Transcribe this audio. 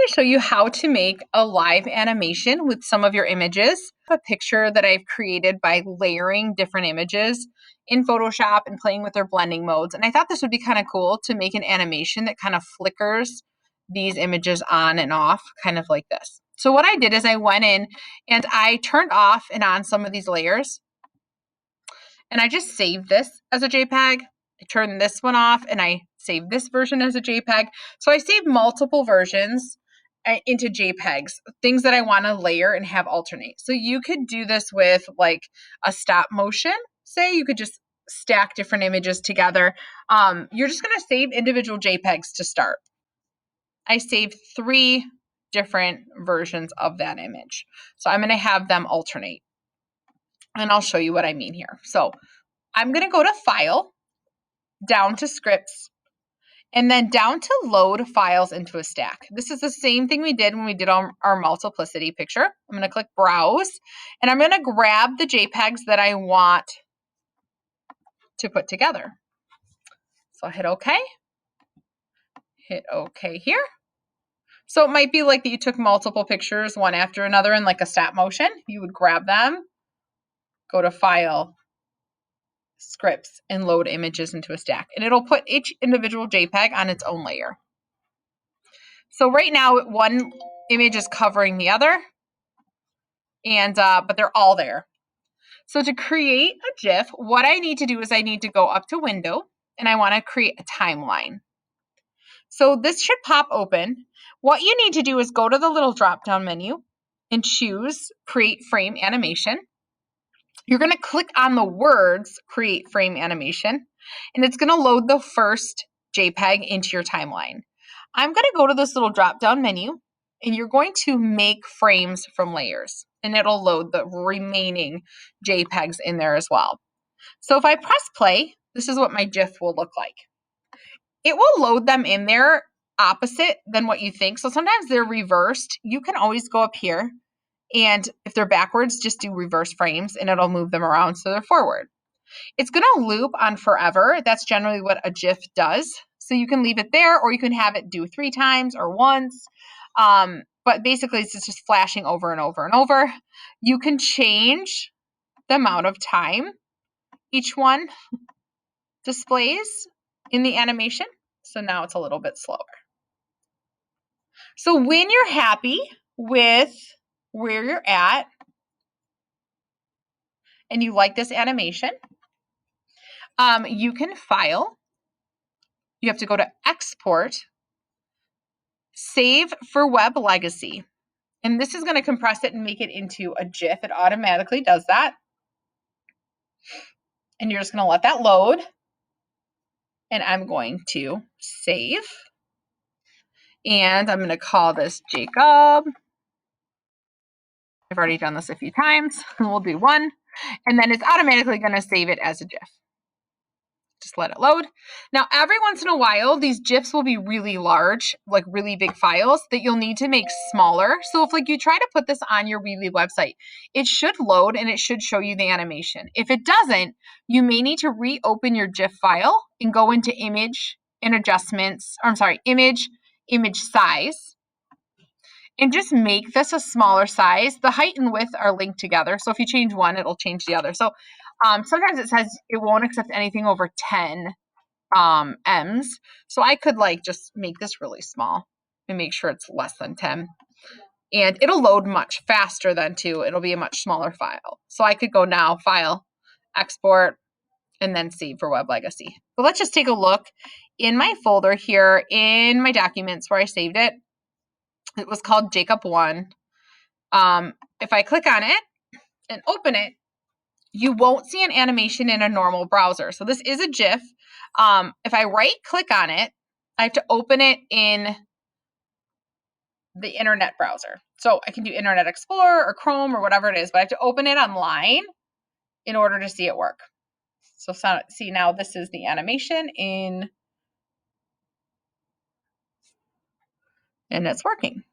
going to show you how to make a live animation with some of your images. A picture that I've created by layering different images in Photoshop and playing with their blending modes. And I thought this would be kind of cool to make an animation that kind of flickers these images on and off, kind of like this. So what I did is I went in and I turned off and on some of these layers. And I just saved this as a JPEG. I turned this one off and I saved this version as a JPEG. So I saved multiple versions into JPEGs, things that I want to layer and have alternate. So you could do this with like a stop motion. Say you could just stack different images together. You're just going to save individual JPEGs to start. I saved 3 different versions of that image. So I'm going to have them alternate. And I'll show you what I mean here. So I'm going to go to File, down to Scripts, and then down to Load Files into a Stack. This is the same thing we did when we did our multiplicity picture. I'm going to click Browse, and I'm going to grab the JPEGs that I want to put together. So I'll hit OK. Hit OK here. So it might be like that you took multiple pictures one after another in like a stop motion. You would grab them, go to File, Scripts, and load images into a stack. And it'll put each individual JPEG on its own layer. So right now, one image is covering the other, and but they're all there. So to create a GIF, what I need to do is I need to go up to Window, and I want to create a timeline. So this should pop open. What you need to do is go to the little drop-down menu and choose Create Frame Animation. You're going to click on the words Create Frame Animation, and it's going to load the first JPEG into your timeline. I'm going to go to this little drop-down menu, and you're going to make frames from layers, and it'll load the remaining JPEGs in there as well. So if I press play, this is what my GIF will look like. It will load them in there opposite than what you think. So sometimes they're reversed. You can always go up here, and if they're backwards, just do reverse frames, and it'll move them around so they're forward. It's going to loop on forever. That's generally what a GIF does. So you can leave it there, or you can have it do 3 times or once. But basically, it's just flashing over and over and over. You can change the amount of time each one displays in the animation. So now it's a little bit slower. So when you're happy with where you're at and you like this animation, you can file. You have to go to Export, Save for Web Legacy. And this is going to compress it and make it into a GIF. It automatically does that. And you're just going to let that load. And I'm going to save. And I'm going to call this Jacob. I've already done this a few times. We'll do 1. And then it's automatically going to save it as a GIF. Just let it load. Now, every once in a while, these GIFs will be really large, like really big files that you'll need to make smaller. So if like you try to put this on your Weebly website, it should load and it should show you the animation. If it doesn't, you may need to reopen your GIF file and go into Image and Adjustments, or I'm sorry, Image Size, and just make this a smaller size. The height and width are linked together. So if you change one, it'll change the other. So sometimes it says it won't accept anything over 10 M's. So I could like just make this really small and make sure it's less than 10. And it'll load much faster then too. It'll be a much smaller file. So I could go now, File, Export, and then Save for Web Legacy. But let's just take a look in my folder here in my documents where I saved it. It was called Jacob 1. If I click on it and open it, you won't see an animation in a normal browser. So this is a GIF. If I right click on it, I have to open it in the internet browser. So I can do Internet Explorer or Chrome or whatever it is, but I have to open it online in order to see it work. So see now this is the animation and it's working.